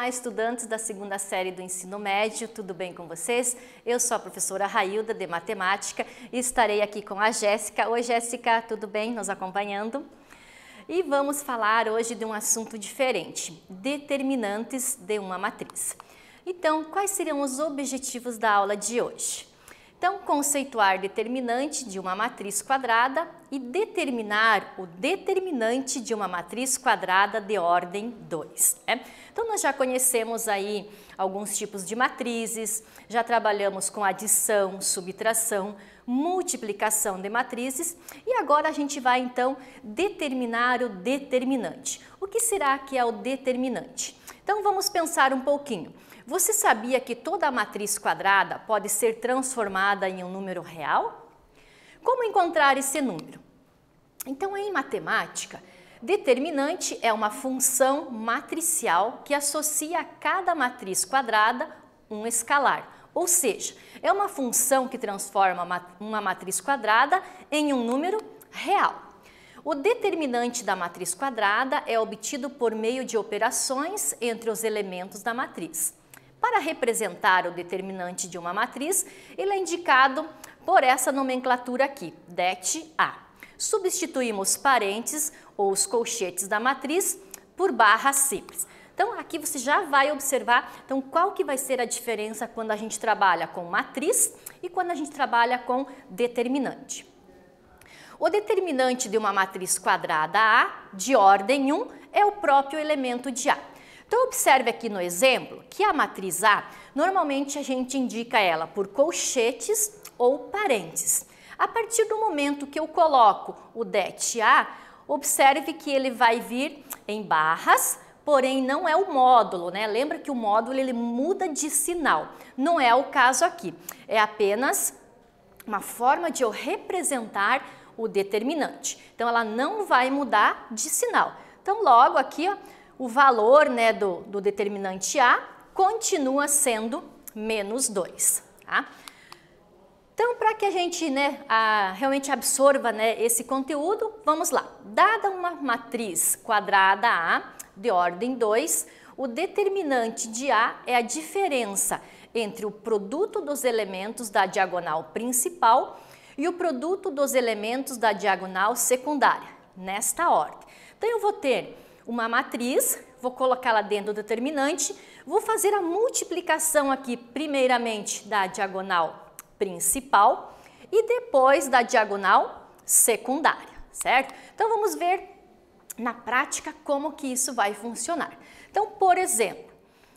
Olá, estudantes da segunda série do ensino médio, tudo bem com vocês? Eu sou a professora Railda, de matemática, e estarei aqui com a Jéssica. Oi, Jéssica, tudo bem? Nos acompanhando? E vamos falar hoje de um assunto diferente, determinantes de uma matriz. Então, quais seriam os objetivos da aula de hoje? Então, conceituar determinante de uma matriz quadrada e determinar o determinante de uma matriz quadrada de ordem 2. Então, nós já conhecemos aí alguns tipos de matrizes, já trabalhamos com adição, subtração, multiplicação de matrizes e agora a gente vai então determinar o determinante. O que será que é o determinante? Então, vamos pensar um pouquinho. Você sabia que toda matriz quadrada pode ser transformada em um número real? Como encontrar esse número? Então, em matemática, determinante é uma função matricial que associa a cada matriz quadrada um escalar, ou seja, é uma função que transforma uma matriz quadrada em um número real. O determinante da matriz quadrada é obtido por meio de operações entre os elementos da matriz. Para representar o determinante de uma matriz, ele é indicado por essa nomenclatura aqui, det-A. Substituímos parênteses ou os colchetes da matriz por barra simples. Então, aqui você já vai observar então, qual que vai ser a diferença quando a gente trabalha com matriz e quando a gente trabalha com determinante. O determinante de uma matriz quadrada A, de ordem 1, é o próprio elemento de A. Então, observe aqui no exemplo que a matriz A, normalmente a gente indica ela por colchetes ou parênteses. A partir do momento que eu coloco o det-A, observe que ele vai vir em barras, porém não é o módulo, né? Lembra que o módulo ele muda de sinal. Não é o caso aqui. É apenas uma forma de eu representar o determinante. Então, ela não vai mudar de sinal. Então, logo aqui, ó, o valor, né, do determinante A continua sendo menos 2. Tá? Então, para que a gente realmente absorva esse conteúdo, vamos lá. Dada uma matriz quadrada A de ordem 2, o determinante de A é a diferença entre o produto dos elementos da diagonal principal e o produto dos elementos da diagonal secundária, nesta ordem. Então, eu vou ter uma matriz, vou colocá-la dentro do determinante, vou fazer a multiplicação aqui, primeiramente da diagonal principal e depois da diagonal secundária, certo? Então, vamos ver na prática como que isso vai funcionar. Então, por exemplo,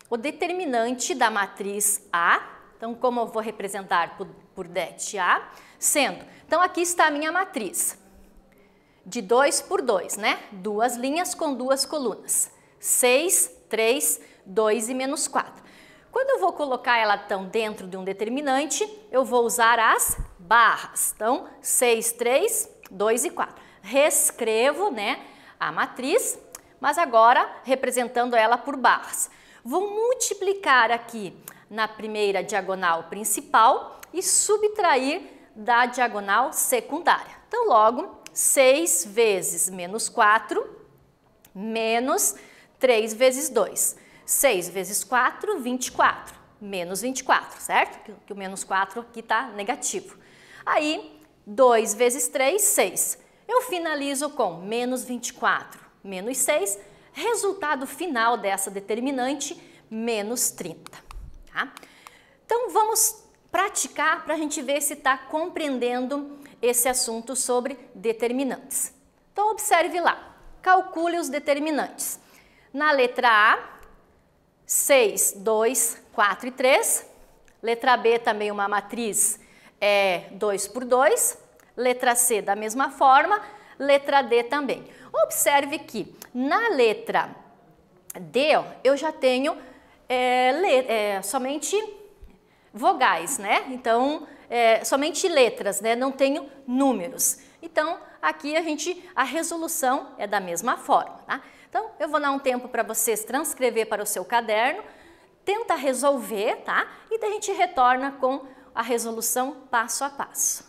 o determinante da matriz A, então, como eu vou representar por det-A, sendo, então, aqui está a minha matriz. De 2 por 2, né? Duas linhas com duas colunas. 6, 3, 2 e menos 4. Quando eu vou colocar ela então dentro de um determinante, eu vou usar as barras. Então, 6, 3, 2 e 4. Reescrevo, né, a matriz, mas agora representando ela por barras. Vou multiplicar aqui na primeira diagonal principal e subtrair da diagonal secundária. Então, logo, 6 vezes menos 4, menos 3 vezes 2. 6 vezes 4, 24. Menos 24, certo? Que o menos 4 aqui está negativo. Aí, 2 vezes 3, 6. Eu finalizo com menos 24, menos 6. Resultado final dessa determinante, menos 30. Tá? Então, vamos praticar para a gente ver se está compreendendo esse assunto sobre determinantes. Então, observe lá. Calcule os determinantes. Na letra A, 6, 2, 4 e 3. Letra B, também uma matriz 2 por 2. Letra C, da mesma forma. Letra D também. Observe que na letra D, ó, eu já tenho somente vogais, né? Então, somente letras, né? Não tenho números. Então, aqui a resolução é da mesma forma, tá? Então, eu vou dar um tempo para vocês transcrever para o seu caderno, tenta resolver, tá? E daí a gente retorna com a resolução passo a passo.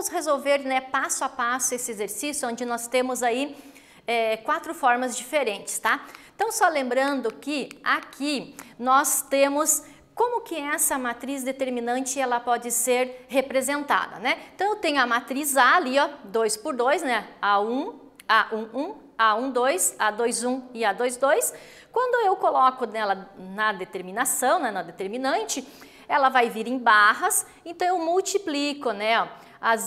vamos resolver, né, passo a passo esse exercício, onde nós temos aí 4 formas diferentes, tá? Então, só lembrando que aqui nós temos como que essa matriz determinante ela pode ser representada, né? Então, eu tenho a matriz A ali, ó, 2 por 2, né? A1, A11, A12, A21 e A22. Quando eu coloco nela na determinação, né, na determinante, ela vai vir em barras, então eu multiplico, né,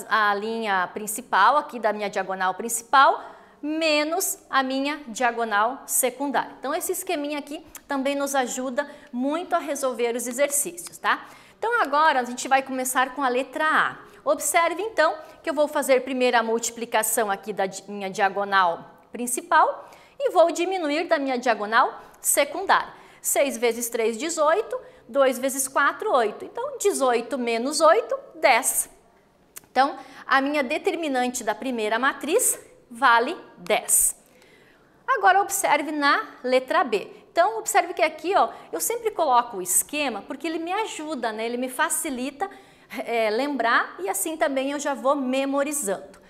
a linha principal aqui da minha diagonal principal, menos a minha diagonal secundária. Então, esse esqueminha aqui também nos ajuda muito a resolver os exercícios, tá? Então, agora a gente vai começar com a letra A. Observe, então, que eu vou fazer primeiro a multiplicação aqui da minha diagonal principal e vou diminuir da minha diagonal secundária. 6 vezes 3, 18, 2 vezes 4, 8. Então, 18 menos 8, 10. Então, a minha determinante da primeira matriz vale 10. Agora, observe na letra B. Então, observe que aqui, ó, eu sempre coloco o esquema porque ele me ajuda, né? Ele me facilita lembrar e assim também eu já vou memorizando.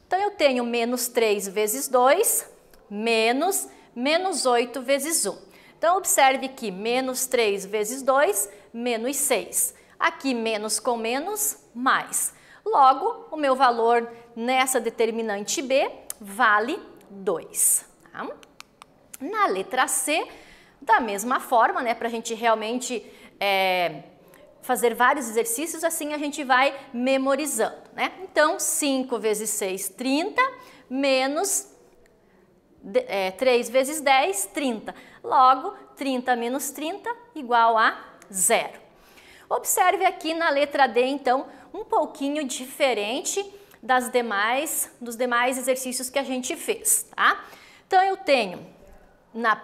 Então, eu tenho menos 3 vezes 2, menos 8 vezes 1. Então, observe que menos 3 vezes 2, menos 6. Aqui, menos com menos, mais. Logo, o meu valor nessa determinante B vale 2. Tá? Na letra C, da mesma forma, né, para a gente realmente fazer vários exercícios, assim a gente vai memorizando, né? Então, 5 vezes 6, 30, menos 3 vezes 10, 30. Logo, 30 menos 30 igual a 0. Observe aqui na letra D, então, um pouquinho diferente dos demais exercícios que a gente fez, tá? Então, eu tenho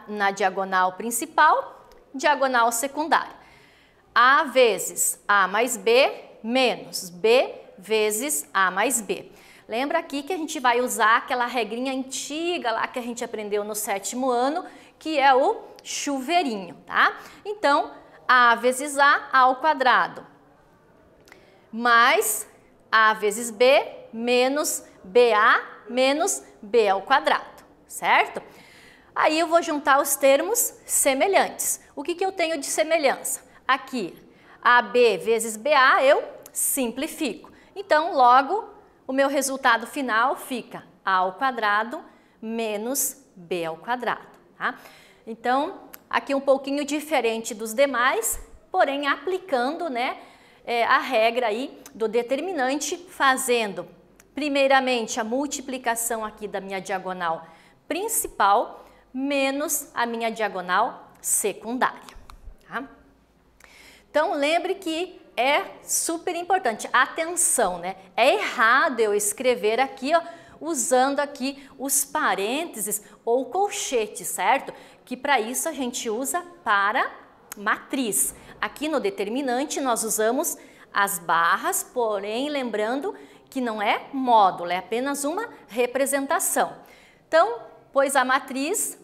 na diagonal principal, diagonal secundária. A vezes A mais B, menos B vezes A mais B. Lembra aqui que a gente vai usar aquela regrinha antiga lá que a gente aprendeu no 7º ano, que é o chuveirinho, tá? Então, A vezes A ao quadrado, mais A vezes B, menos BA, menos B ao quadrado, certo? Aí eu vou juntar os termos semelhantes. O que eu tenho de semelhança? Aqui, AB vezes BA, eu simplifico. Então, logo, o meu resultado final fica A ao quadrado menos B ao quadrado, tá? Então, aqui um pouquinho diferente dos demais, porém aplicando, né, a regra aí do determinante, fazendo primeiramente a multiplicação aqui da minha diagonal principal menos a minha diagonal secundária, tá? Então, lembre que é super importante, atenção, né? É errado eu escrever aqui, ó, usando aqui os parênteses ou colchetes, certo? Que para isso a gente usa para matriz. Aqui no determinante nós usamos as barras, porém lembrando que não é módulo, é apenas uma representação. Então, pois a matriz,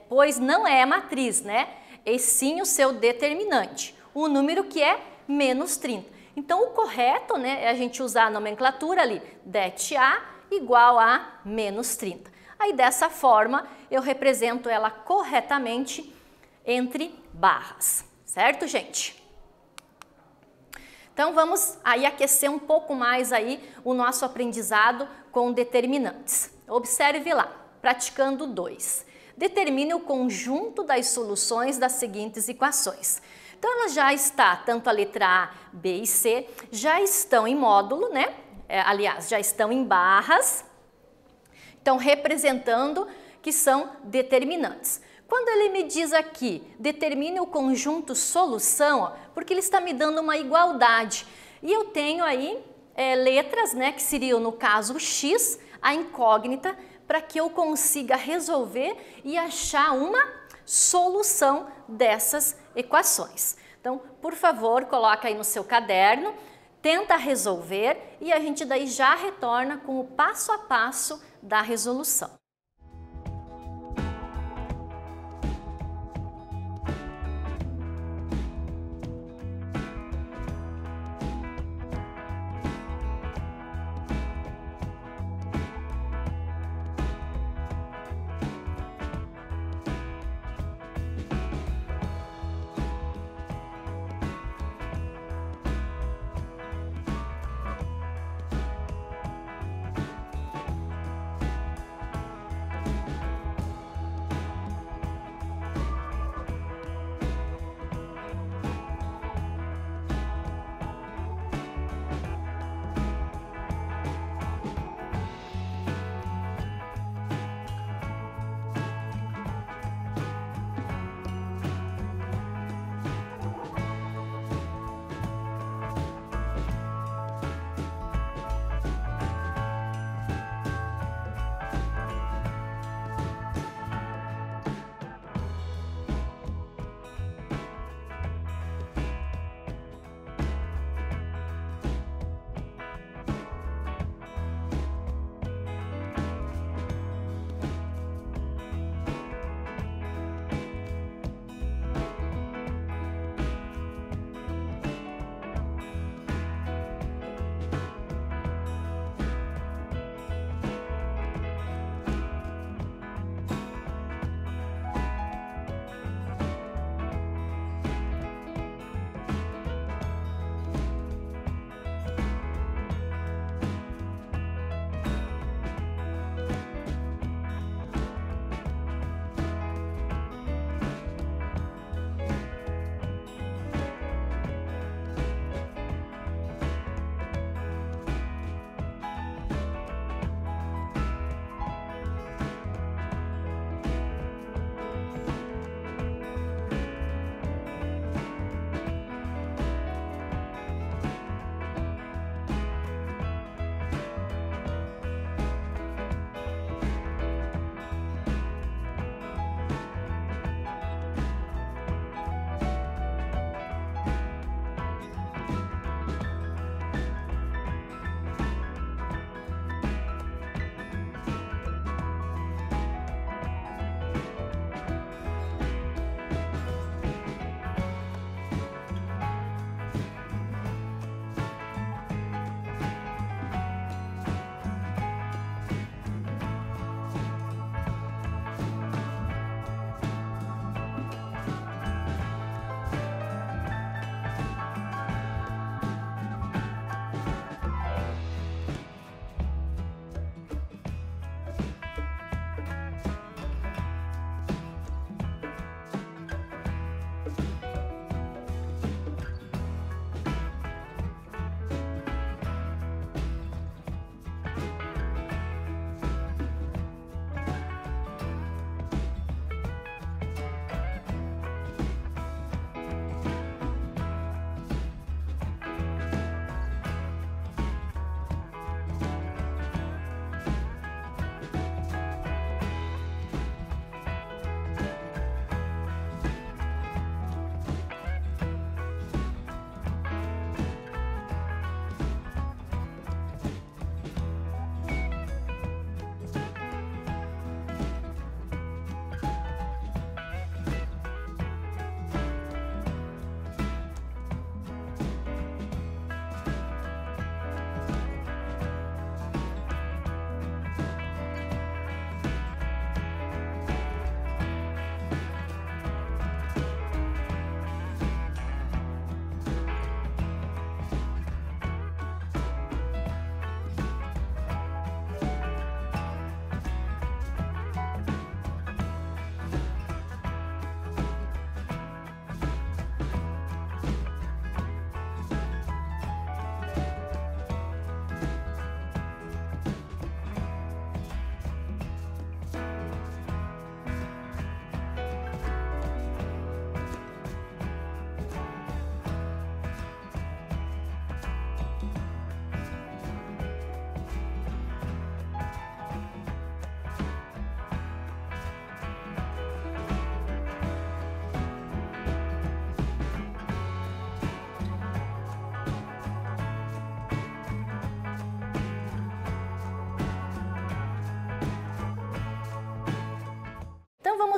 pois não é a matriz, né? E sim o seu determinante, o número que é menos 30. Então, o correto, né, é a gente usar a nomenclatura ali, det A igual a menos 30. Aí, dessa forma, eu represento ela corretamente entre barras, certo, gente? Então, vamos aí aquecer um pouco mais aí o nosso aprendizado com determinantes. Observe lá, praticando 2. Determine o conjunto das soluções das seguintes equações. Então, ela já está, tanto a letra A, B e C, já estão em módulo, né? Aliás, já estão em barras, então representando que são determinantes. Quando ele me diz aqui, determine o conjunto solução, ó, porque ele está me dando uma igualdade. E eu tenho aí letras, né, que seriam, no caso, o X, a incógnita, para que eu consiga resolver e achar uma solução dessas equações. Então, por favor, coloca aí no seu caderno, tenta resolver e a gente daí já retorna com o passo a passo da resolução.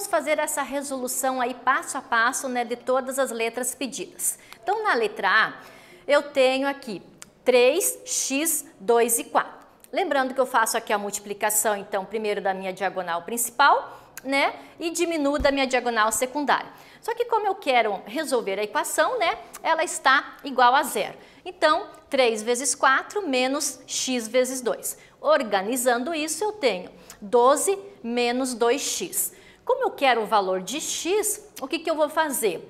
vamos fazer essa resolução aí passo a passo, né, de todas as letras pedidas. Então, na letra A, eu tenho aqui 3x, 2 e 4. Lembrando que eu faço aqui a multiplicação, então, primeiro da minha diagonal principal, né, e diminuo da minha diagonal secundária. Só que como eu quero resolver a equação, né, ela está igual a zero. Então, 3 vezes 4 menos x vezes 2. Organizando isso, eu tenho 12 menos 2x. Como eu quero o valor de x, o que eu vou fazer?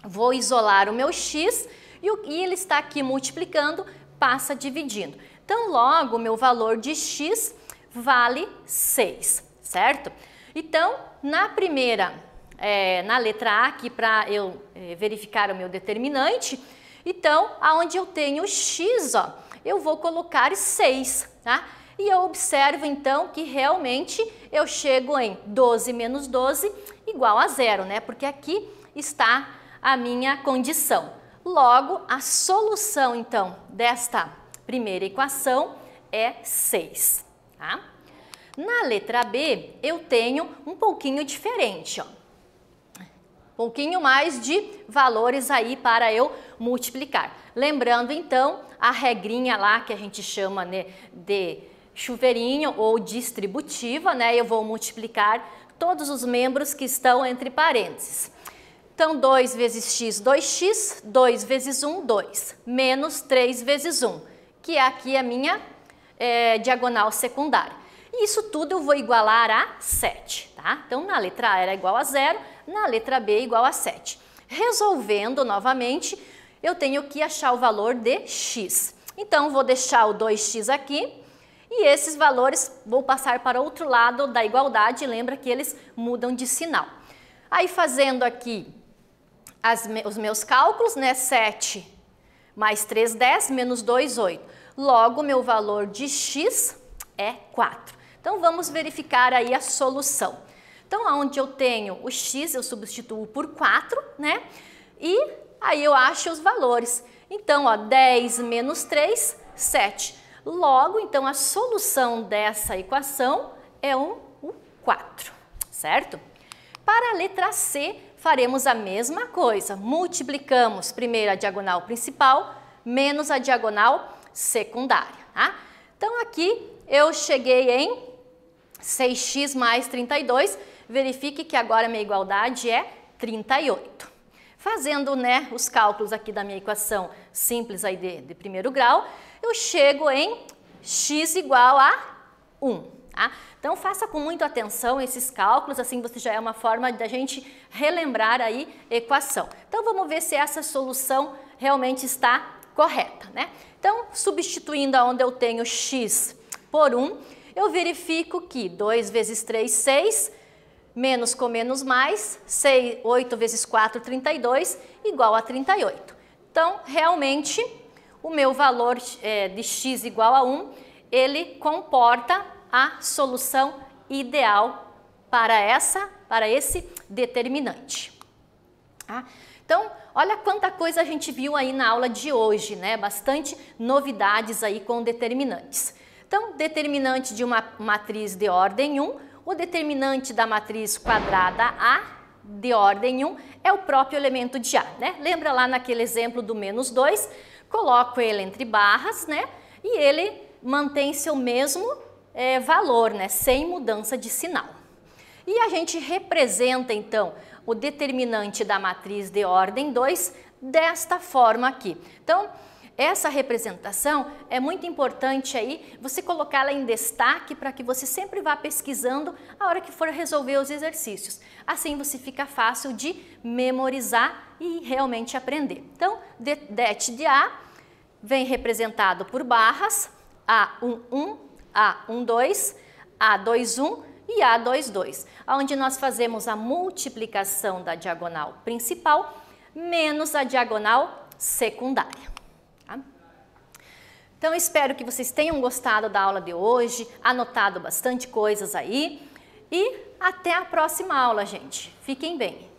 Vou isolar o meu x e ele está aqui multiplicando, passa dividindo. Então, logo, o meu valor de x vale 6, certo? Então, na primeira, na letra A, aqui para eu verificar o meu determinante, então, aonde eu tenho x, ó, eu vou colocar 6, tá? E eu observo, então, que realmente eu chego em 12 menos 12 igual a zero, né? Porque aqui está a minha condição. Logo, a solução, então, desta primeira equação é 6, tá? Na letra B, eu tenho um pouquinho diferente, ó. Um pouquinho mais de valores aí para eu multiplicar. Lembrando, então, a regrinha lá que a gente chama, né, de chuveirinho ou distributiva, né? Eu vou multiplicar todos os membros que estão entre parênteses. Então, 2 vezes x, 2x, 2 vezes 1, 2, menos 3 vezes 1, que é aqui a minha diagonal secundária. E isso tudo eu vou igualar a 7, tá? Então, na letra A era igual a 0, na letra B igual a 7. Resolvendo novamente, eu tenho que achar o valor de x. Então, vou deixar o 2x aqui e esses valores vou passar para o outro lado da igualdade. Lembra que eles mudam de sinal. Aí, fazendo aqui os meus cálculos, né? 7 mais 3, 10, menos 2, 8. Logo, meu valor de x é 4. Então, vamos verificar aí a solução. Então, onde eu tenho o x, eu substituo por 4, né? E aí eu acho os valores. Então, ó, 10 menos 3, 7. Logo, então, a solução dessa equação é o 4, certo? Para a letra C, faremos a mesma coisa. Multiplicamos primeiro a diagonal principal menos a diagonal secundária, tá? Então, aqui eu cheguei em 6x mais 32. Verifique que agora a minha igualdade é 38. Fazendo, né, os cálculos aqui da minha equação simples aí de primeiro grau, eu chego em x igual a 1. Tá? Então, faça com muita atenção esses cálculos, assim você já é uma forma da gente relembrar aí a equação. Então, vamos ver se essa solução realmente está correta, né? Então, substituindo aonde eu tenho x por 1, eu verifico que 2 vezes 3, 6, menos com menos mais, 8 vezes 4, 32, igual a 38. Então, realmente, o meu valor de x igual a 1, ele comporta a solução ideal para esse determinante. Tá? Então, olha quanta coisa a gente viu aí na aula de hoje, né? Bastante novidades aí com determinantes. Então, determinante de uma matriz de ordem 1, o determinante da matriz quadrada A de ordem 1 é o próprio elemento de A, né? Lembra lá naquele exemplo do menos 2? Coloco ele entre barras, né? E ele mantém seu mesmo valor, né? Sem mudança de sinal. E a gente representa, então, o determinante da matriz de ordem 2 desta forma aqui. Então, essa representação é muito importante aí, você colocá-la em destaque para que você sempre vá pesquisando a hora que for resolver os exercícios. Assim você fica fácil de memorizar e realmente aprender. Então, det de A vem representado por barras A11, A12, A21 e A22, onde nós fazemos a multiplicação da diagonal principal menos a diagonal secundária. Então, espero que vocês tenham gostado da aula de hoje, anotado bastante coisas aí e até a próxima aula, gente. Fiquem bem!